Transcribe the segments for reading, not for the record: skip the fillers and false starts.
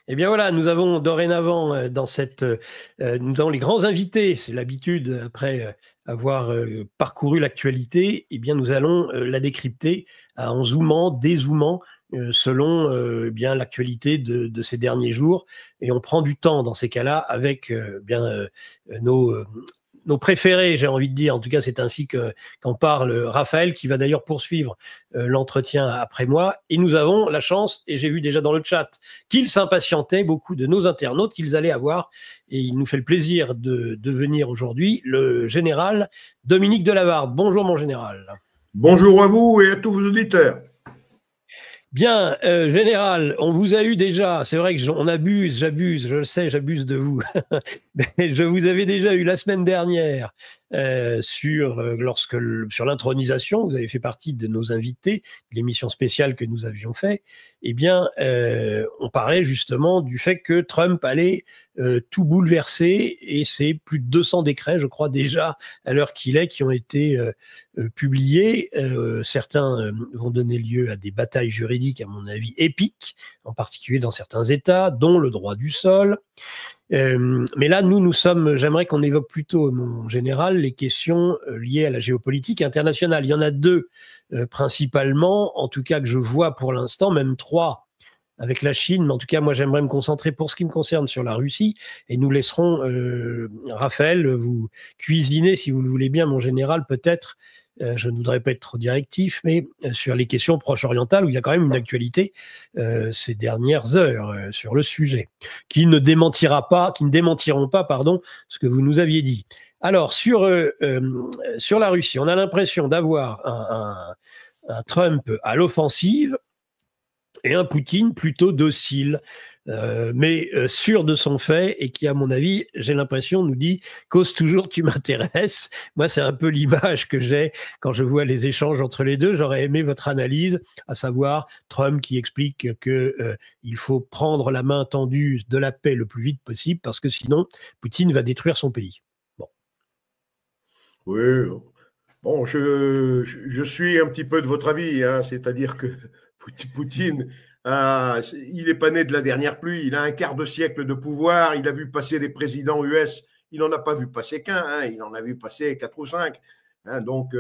Eh bien voilà, nous avons dorénavant nous avons les grands invités. C'est l'habitude après avoir parcouru l'actualité. Eh bien, nous allons la décrypter en zoomant, dézoomant selon bien l'actualité de ces derniers jours. Et on prend du temps dans ces cas-là avec nos nos préférés, j'ai envie de dire. En tout cas, c'est ainsi qu'en parle Raphaël, qui va d'ailleurs poursuivre l'entretien après moi. Et nous avons la chance, et j'ai vu déjà dans le chat qu'ils s'impatientaient, beaucoup de nos internautes, qu'ils allaient avoir, et il nous fait le plaisir de venir aujourd'hui, le général Dominique Delavarde. Bonjour mon général. Bonjour à vous et à tous vos auditeurs. Bien, général, on vous a eu déjà, c'est vrai que j'abuse, je le sais, j'abuse de vous. Je vous avais déjà eu la semaine dernière sur l'intronisation, vous avez fait partie de nos invités, de l'émission spéciale que nous avions fait. Eh bien, on parlait justement du fait que Trump allait tout bouleverser, et c'est plus de 200 décrets, je crois déjà, à l'heure qu'il est, qui ont été publiés. Certains vont donner lieu à des batailles juridiques, à mon avis, épiques, en particulier dans certains États, dont le droit du sol. Mais là, j'aimerais qu'on évoque plutôt, mon général, les questions liées à la géopolitique internationale. Il y en a deux principalement, en tout cas que je vois pour l'instant, même trois avec la Chine, mais en tout cas, moi, j'aimerais me concentrer pour ce qui me concerne sur la Russie, et nous laisserons Raphaël vous cuisiner, si vous le voulez bien, mon général, peut-être. Je ne voudrais pas être trop directif, mais sur les questions proche-orientales, où il y a quand même une actualité ces dernières heures sur le sujet, qui ne démentiront pas, pardon, ce que vous nous aviez dit. Alors, sur la Russie, on a l'impression d'avoir un Trump à l'offensive et un Poutine plutôt docile, mais sûr de son fait, et qui, à mon avis, j'ai l'impression, nous dit « cause toujours, tu m'intéresses ». Moi, c'est un peu l'image que j'ai quand je vois les échanges entre les deux. J'aurais aimé votre analyse, à savoir Trump qui explique qu'il faut prendre la main tendue de la paix le plus vite possible, parce que sinon, Poutine va détruire son pays. Bon. Oui, bon, je suis un petit peu de votre avis, hein, c'est-à-dire que Poutine, il n'est pas né de la dernière pluie, il a un quart de siècle de pouvoir, il a vu passer des présidents US, il n'en a pas vu passer qu'un, hein, il en a vu passer 4 ou 5. Hein, donc,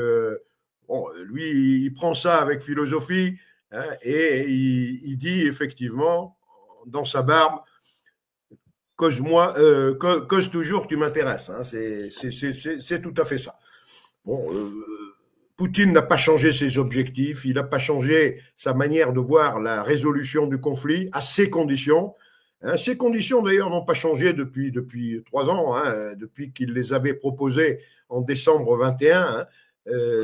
bon, lui, il prend ça avec philosophie, hein, et il dit effectivement, dans sa barbe, cause toujours, tu m'intéresses. Hein, c'est tout à fait ça. Bon, Poutine n'a pas changé ses objectifs, il n'a pas changé sa manière de voir la résolution du conflit à ses conditions. Hein, ces conditions, d'ailleurs, n'ont pas changé depuis 3 ans, hein, depuis qu'il les avait proposées en décembre 21. Hein.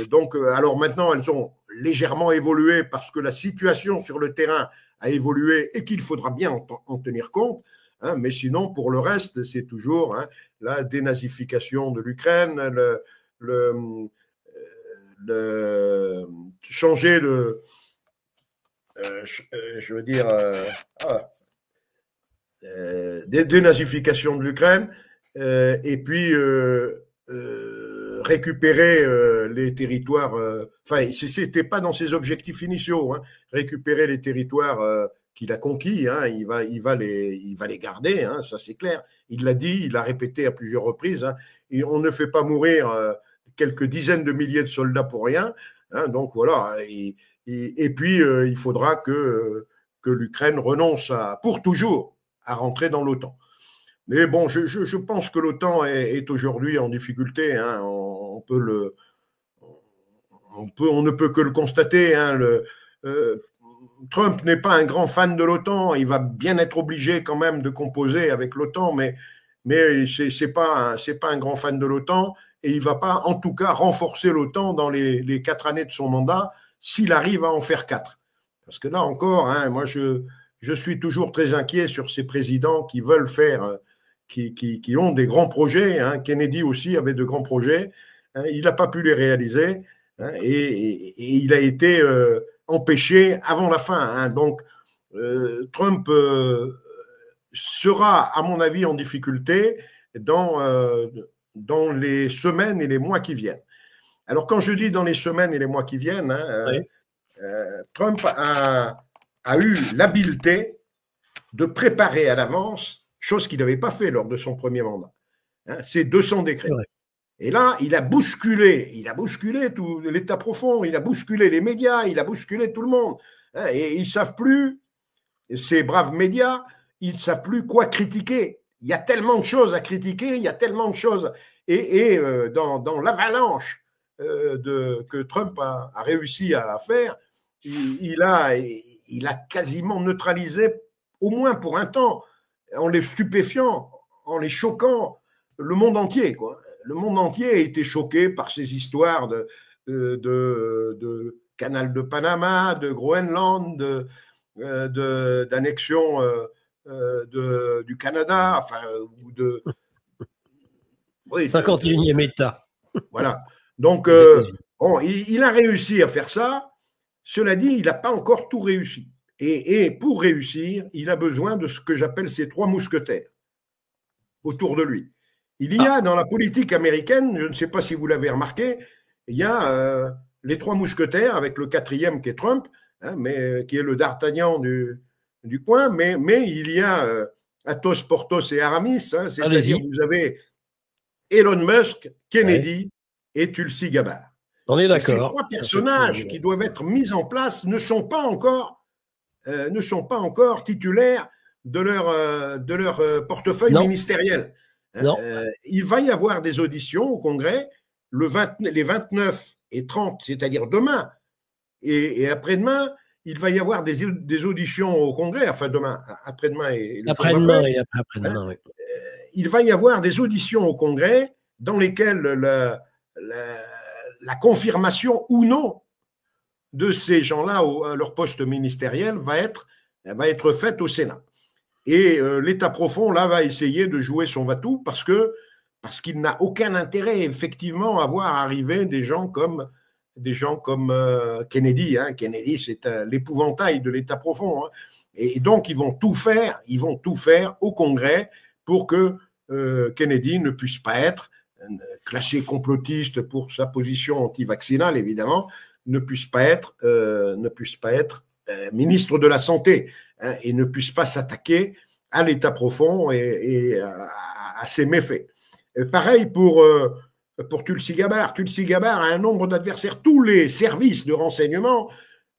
Donc, alors maintenant, elles ont légèrement évolué parce que la situation sur le terrain a évolué et qu'il faudra bien en tenir compte. Hein, mais sinon, pour le reste, c'est toujours, hein, la dénazification de l'Ukraine, changer je veux dire, dénazification de l'Ukraine, et puis récupérer les territoires. Enfin, c'était pas dans ses objectifs initiaux, hein, récupérer les territoires qu'il a conquis, hein, il va les garder, hein, ça c'est clair. Il l'a dit, il l'a répété à plusieurs reprises. Hein, et on ne fait pas mourir quelques dizaines de milliers de soldats pour rien. Hein, donc voilà. Et puis il faudra que l'Ukraine renonce pour toujours à rentrer dans l'OTAN. Mais bon, je pense que l'OTAN est aujourd'hui en difficulté. Hein, on ne peut que le constater. Hein, Trump n'est pas un grand fan de l'OTAN. Il va bien être obligé quand même de composer avec l'OTAN, mais c'est pas un grand fan de l'OTAN, et il ne va pas, en tout cas, renforcer l'OTAN dans les 4 années de son mandat, s'il arrive à en faire 4. Parce que là encore, hein, moi, je suis toujours très inquiet sur ces présidents qui veulent faire, qui ont des grands projets. Hein. Kennedy aussi avait de grands projets. Hein. Il n'a pas pu les réaliser, hein, et il a été empêché avant la fin. Hein. Donc, Trump sera, à mon avis, en difficulté dans les semaines et les mois qui viennent. Alors, quand je dis dans les semaines et les mois qui viennent, hein, oui. Trump a eu l'habileté de préparer à l'avance, chose qu'il n'avait pas fait lors de son premier mandat, hein, ces 200 décrets. Et là, il a bousculé tout l'État profond, il a bousculé les médias, il a bousculé tout le monde. Hein, et ils ne savent plus, ces braves médias, ils ne savent plus quoi critiquer. Il y a tellement de choses à critiquer, il y a tellement de choses. Et dans l'avalanche que Trump a réussi à faire, il a quasiment neutralisé, au moins pour un temps, en les stupéfiant, en les choquant, le monde entier, quoi. Le monde entier a été choqué par ces histoires de canal de Panama, de Groenland, d'annexion du Canada, enfin, ou de... Oui, 51e État. Voilà. Donc, bon, il a réussi à faire ça. Cela dit, il n'a pas encore tout réussi. Et pour réussir, il a besoin de ce que j'appelle ses 3 mousquetaires autour de lui. Il y a dans la politique américaine, je ne sais pas si vous l'avez remarqué, il y a les 3 mousquetaires avec le 4e qui est Trump, hein, mais qui est le D'Artagnan du coin, mais il y a Athos, Porthos et Aramis, hein, c'est-à-dire vous avez Elon Musk, Kennedy et Tulsi Gabbard. On est d'accord. Ces 3 personnages qui doivent être mis en place ne sont pas encore titulaires de leur portefeuille ministériel. Il va y avoir des auditions au Congrès les 29 et 30, c'est-à-dire demain et après-demain. Il va y avoir des auditions au Congrès, enfin demain, après-demain et après-demain et après-demain. Oui. Il va y avoir des auditions au Congrès dans lesquelles la confirmation ou non de ces gens-là à leur poste ministériel va être faite au Sénat. Et l'État profond, là, va essayer de jouer son va-tout parce qu'il n'a aucun intérêt, effectivement, à voir arriver des gens comme Kennedy. Hein. Kennedy, c'est l'épouvantail de l'État profond. Hein. Et donc, ils vont tout faire au Congrès pour que Kennedy ne puisse pas être classé complotiste pour sa position anti-vaccinale, évidemment, ne puisse pas être ministre de la Santé, hein, et ne puisse pas s'attaquer à l'État profond et à ses méfaits. Et pareil pour Tulsi Gabbard. Tulsi Gabbard a un nombre d'adversaires. Tous les services de renseignement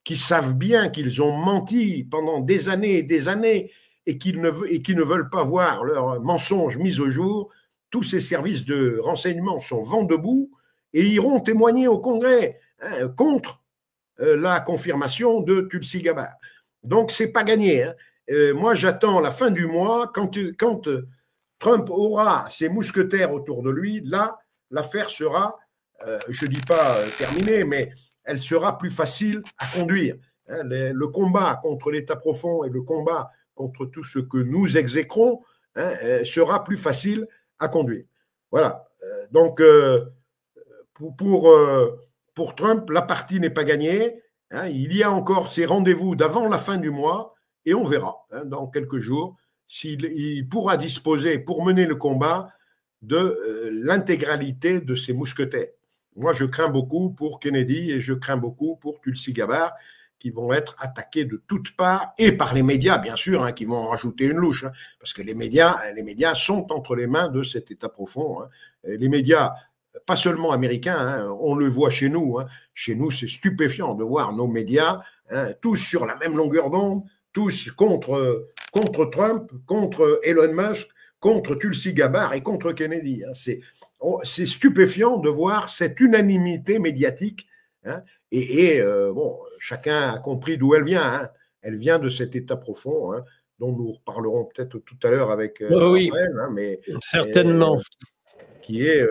qui savent bien qu'ils ont menti pendant des années et des années et qui ne veulent pas voir leurs mensonges mis au jour, tous ces services de renseignement sont vent debout et iront témoigner au Congrès, hein, contre la confirmation de Tulsi Gabbard. Donc, ce n'est pas gagné. Hein. Moi, j'attends la fin du mois, quand Trump aura ses mousquetaires autour de lui, là, l'affaire sera, je ne dis pas terminée, mais elle sera plus facile à conduire. Hein. Le combat contre l'État profond et le combat contre tout ce que nous exécrons, hein, sera plus facile à conduire. Voilà. Donc, pour Trump, la partie n'est pas gagnée. Hein. Il y a encore ces rendez-vous d'avant la fin du mois et on verra, hein, dans quelques jours s'il pourra disposer, pour mener le combat, de l'intégralité de ses mousquetaires. Moi, je crains beaucoup pour Kennedy et je crains beaucoup pour Tulsi Gabbard, qui vont être attaqués de toutes parts, et par les médias, bien sûr, hein, qui vont en rajouter une louche, hein, parce que les médias sont entre les mains de cet État profond. Hein. Les médias, pas seulement américains, hein, on le voit chez nous. Hein. Chez nous, c'est stupéfiant de voir nos médias, hein, tous sur la même longueur d'onde, tous contre Trump, contre Elon Musk, contre Tulsi Gabbard et contre Kennedy. Hein. C'est stupéfiant de voir cette unanimité médiatique. Hein. Bon, chacun a compris d'où elle vient. Hein. Elle vient de cet État profond, hein, dont nous reparlerons peut-être tout à l'heure avec oui, Raphaël, hein, mais certainement. Qui est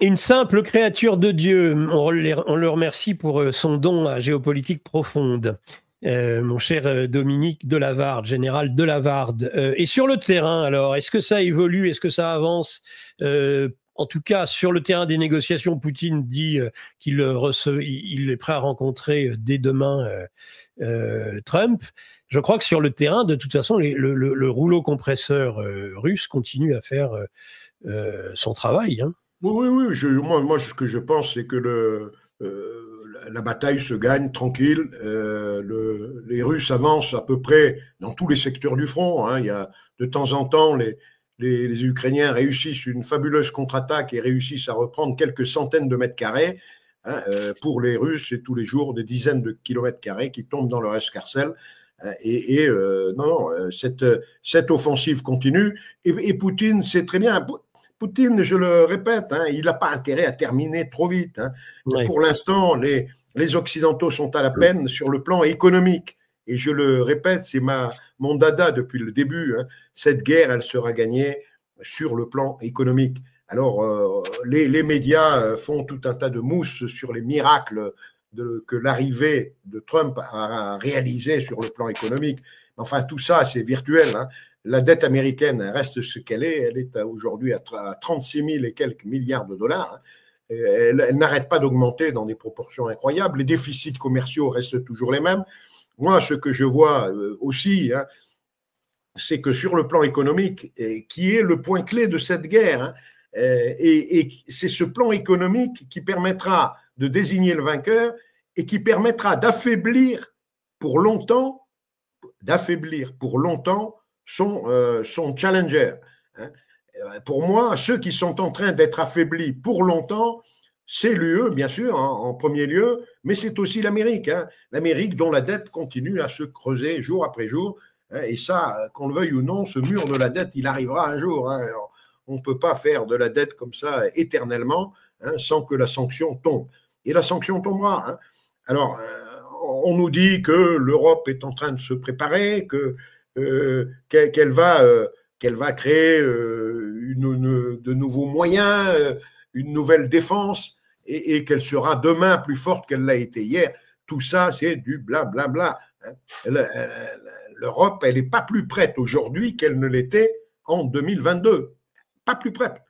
une simple créature de Dieu. On le remercie pour son don à géopolitique profonde. Mon cher Dominique Delavarde, général Delavarde. Et sur le terrain, alors, est-ce que ça évolue? Est-ce que ça avance? En tout cas, sur le terrain des négociations, Poutine dit qu'il est prêt à rencontrer dès demain Trump. Je crois que sur le terrain, de toute façon, le rouleau compresseur russe continue à faire son travail. Hein. Oui. Moi, ce que je pense, c'est que la bataille se gagne tranquille. Les Russes avancent à peu près dans tous les secteurs du front. Hein. Il y a de temps en temps les Ukrainiens réussissent une fabuleuse contre-attaque et réussissent à reprendre quelques centaines de mètres carrés. Hein. Pour les Russes, c'est tous les jours des dizaines de kilomètres carrés qui tombent dans leur escarcelle. Non, cette offensive continue. Et Poutine, c'est très bien. Poutine, je le répète, hein, il n'a pas intérêt à terminer trop vite. Hein. Ouais. Pour l'instant, les Occidentaux sont à la peine sur le plan économique. Et je le répète, c'est mon dada depuis le début. Hein. Cette guerre, elle sera gagnée sur le plan économique. Alors, les médias font tout un tas de mousses sur les miracles que l'arrivée de Trump a réalisé sur le plan économique. Enfin, tout ça, c'est virtuel. Hein. La dette américaine reste ce qu'elle est. Elle est aujourd'hui à 36 000 et quelques milliards de dollars. Elle n'arrête pas d'augmenter dans des proportions incroyables. Les déficits commerciaux restent toujours les mêmes. Moi, ce que je vois aussi, hein, c'est que sur le plan économique, qui est le point clé de cette guerre, hein, et c'est ce plan économique qui permettra de désigner le vainqueur et qui permettra d'affaiblir pour longtemps son challenger. Hein. Pour moi, ceux qui sont en train d'être affaiblis pour longtemps, c'est l'UE, bien sûr, hein, en premier lieu, mais c'est aussi l'Amérique. Hein. L'Amérique dont la dette continue à se creuser jour après jour. Hein, et ça, qu'on le veuille ou non, ce mur de la dette, il arrivera un jour. Hein. Alors, on ne peut pas faire de la dette comme ça éternellement, hein, sans que la sanction tombe. Et la sanction tombera. Hein. Alors, on nous dit que l'Europe est en train de se préparer, qu'elle va créer de nouveaux moyens, une nouvelle défense, et qu'elle sera demain plus forte qu'elle l'a été hier. Tout ça, c'est du blablabla. L'Europe, elle n'est pas plus prête aujourd'hui qu'elle ne l'était en 2022. Pas plus prête.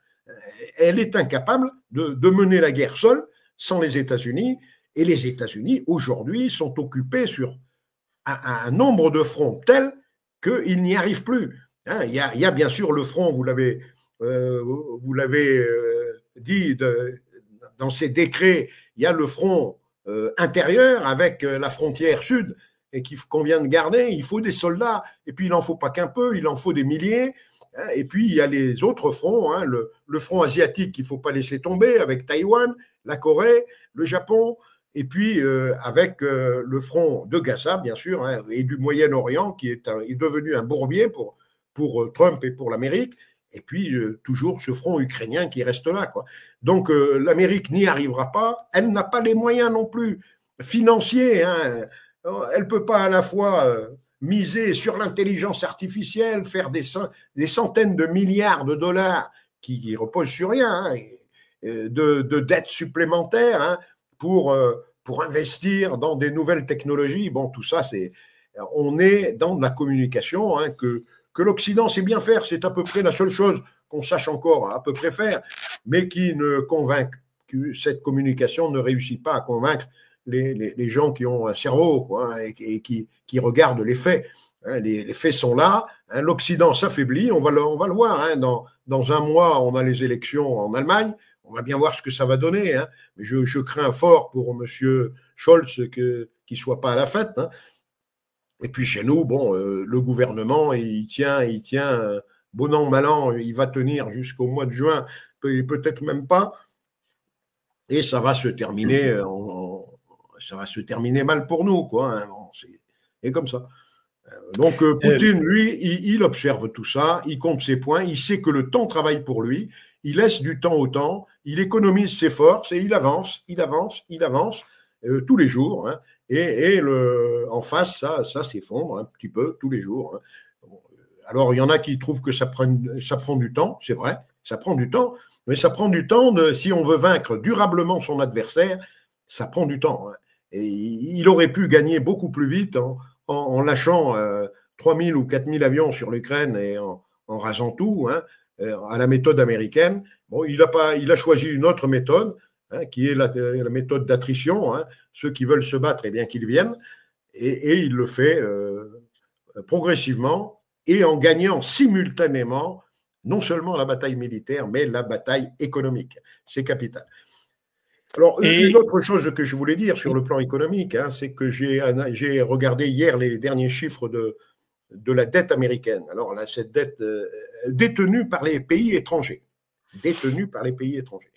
Elle est incapable de mener la guerre seule, sans les États-Unis. Et les États-Unis, aujourd'hui, sont occupés sur un nombre de fronts tel qu'ils n'y arrivent plus. Hein, il y a bien sûr le front, vous l'avez dit dans ces décrets, il y a le front intérieur avec la frontière sud et qu'on vient de garder. Il faut des soldats, et puis il n'en faut pas qu'un peu, il en faut des milliers. Hein, et puis il y a les autres fronts, hein, le front asiatique qu'il ne faut pas laisser tomber avec Taïwan, la Corée, le Japon. Et puis, avec le front de Gaza, bien sûr, hein, et du Moyen-Orient, qui est devenu un bourbier pour Trump et pour l'Amérique. Et puis, toujours ce front ukrainien qui reste là, quoi. Donc, l'Amérique n'y arrivera pas. Elle n'a pas les moyens non plus financiers. Hein. Elle ne peut pas à la fois miser sur l'intelligence artificielle, faire des centaines de milliards de dollars qui reposent sur rien, hein, de dettes supplémentaires, hein, pour investir dans des nouvelles technologies. Bon, tout ça, on est dans la communication, hein, que l'Occident sait bien faire. C'est à peu près la seule chose qu'on sache encore à peu près faire, mais qui ne convainc, que cette communication ne réussit pas à convaincre les gens qui ont un cerveau, quoi, hein, et qui regardent les faits. Hein, les faits sont là. Hein, l'Occident s'affaiblit. On va le voir. Hein, dans un mois, on a les élections en Allemagne. On va bien voir ce que ça va donner. Hein. Mais je crains fort pour M. Scholz qu'il ne soit pas à la fête. Hein. Et puis chez nous, bon, le gouvernement, il tient bon an, mal an, il va tenir jusqu'au mois de juin, peut-être même pas. Et ça va se terminer, mal pour nous, quoi. Hein. Bon, c'est comme ça. Donc Poutine, lui, il observe tout ça, il compte ses points, il sait que le temps travaille pour lui, il laisse du temps au temps, il économise ses forces et il avance tous les jours. Hein, et en face, ça s'effondre un petit peu tous les jours. Hein. Alors, il y en a qui trouvent que ça prend du temps, c'est vrai, ça prend du temps, mais ça prend du temps, si on veut vaincre durablement son adversaire, ça prend du temps. Hein. Et il aurait pu gagner beaucoup plus vite en lâchant 3 000 ou 4 000 avions sur l'Ukraine et en rasant tout, hein, à la méthode américaine. Bon, il a choisi une autre méthode, hein, qui est la méthode d'attrition. Hein. Ceux qui veulent se battre, eh bien qu'ils viennent. Et il le fait progressivement et en gagnant simultanément non seulement la bataille militaire, mais la bataille économique. C'est capital. Alors, une autre chose que je voulais dire sur le plan économique, hein, c'est que j'ai regardé hier les derniers chiffres de la dette américaine. Alors là, cette dette détenue par les pays étrangers. Détenue par les pays étrangers.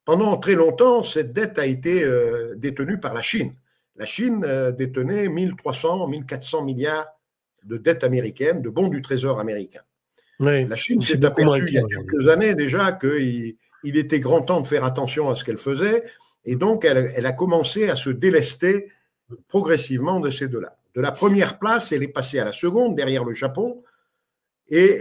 Pendant très longtemps, cette dette a été détenue par la Chine. La Chine détenait 1300, 1400 milliards de dettes américaines, de bons du Trésor américain. Oui, la Chine s'est aperçue il y a quelques années déjà qu'il était grand temps de faire attention à ce qu'elle faisait, et donc elle a commencé à se délester progressivement de ces dollars. De la première place, elle est passée à la seconde, derrière le Japon, et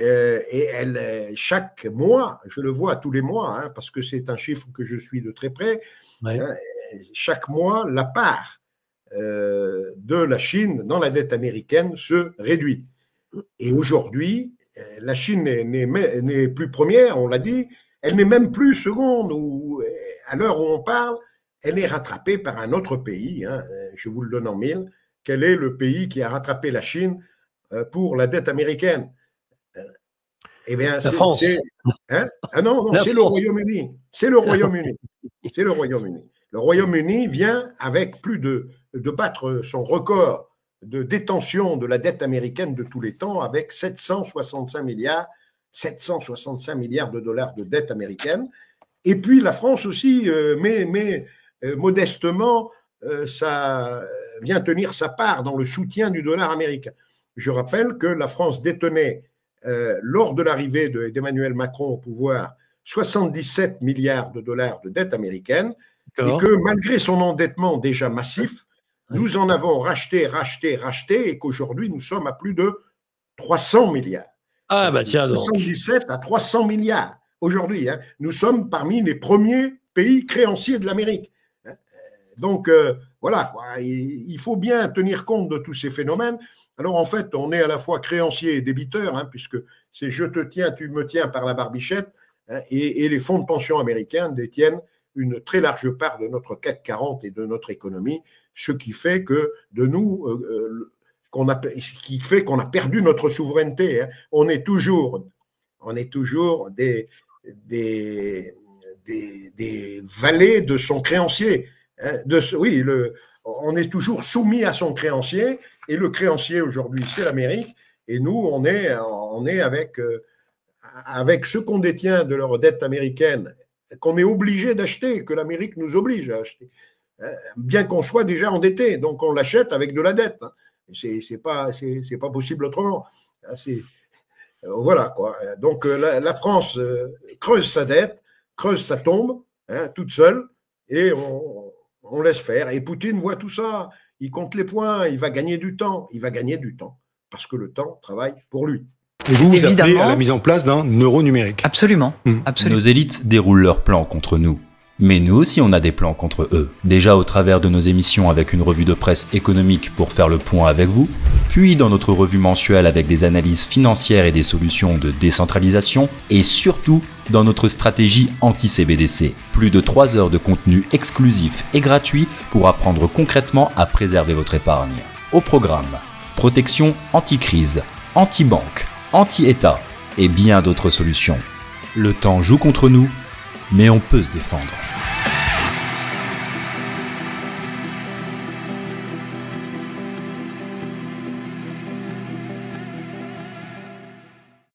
elle, chaque mois, je le vois tous les mois, hein, parce que c'est un chiffre que je suis de très près, ouais. Hein, chaque mois, la part de la Chine dans la dette américaine se réduit. Et aujourd'hui, la Chine n'est plus première, on l'a dit, elle n'est même plus seconde, ou à l'heure où on parle, elle est rattrapée par un autre pays, hein, je vous le donne en mille. Quel est le pays qui a rattrapé la Chine pour la dette américaine? Eh bien, la France. Hein? Ah non, c'est le Royaume-Uni. C'est le Royaume-Uni. C'est le Royaume-Uni. Le Royaume-Uni vient avec plus de battre son record de détention de la dette américaine de tous les temps, avec 765 milliards de dollars de dette américaine. Et puis la France aussi, mais modestement, ça vient tenir sa part dans le soutien du dollar américain. Je rappelle que la France détenait, lors de l'arrivée d'Emmanuel Macron au pouvoir, 77 milliards de dollars de dette américaine, et que malgré son endettement déjà massif, nous en avons racheté, et qu'aujourd'hui nous sommes à plus de 300 milliards. Ah bah tiens donc. 77 à 300 milliards aujourd'hui. Hein, nous sommes parmi les premiers pays créanciers de l'Amérique. Donc, voilà, il faut bien tenir compte de tous ces phénomènes. Alors, en fait, on est à la fois créancier et débiteur, hein, puisque c'est je te tiens, tu me tiens par la barbichette, hein, et les fonds de pension américains détiennent une très large part de notre CAC 40 et de notre économie, ce qui fait que de nous, qu'on a perdu notre souveraineté. Hein. On est toujours des valets de son créancier. Oui, on est toujours soumis à son créancier, et le créancier aujourd'hui, c'est l'Amérique, et nous, on est avec ce qu'on détient de leur dette américaine, qu'on est obligé d'acheter, que l'Amérique nous oblige à acheter, bien qu'on soit déjà endetté, donc on l'achète avec de la dette. C'est pas possible autrement. Voilà quoi. Donc la France creuse sa dette, creuse sa tombe, hein, toute seule, et on laisse faire. Et Poutine voit tout ça, il compte les points, il va gagner du temps. Il va gagner du temps, parce que le temps travaille pour lui. Et vous appelez à la mise en place d'un euro numérique. Absolument, absolument. Nos élites déroulent leurs plans contre nous. Mais nous aussi on a des plans contre eux. Déjà au travers de nos émissions avec une revue de presse économique pour faire le point avec vous, puis dans notre revue mensuelle avec des analyses financières et des solutions de décentralisation, et surtout dans notre stratégie anti-CBDC. Plus de 3 heures de contenu exclusif et gratuit pour apprendre concrètement à préserver votre épargne. Au programme, protection anti-crise, anti-banque, anti-État et bien d'autres solutions. Le temps joue contre nous, mais on peut se défendre.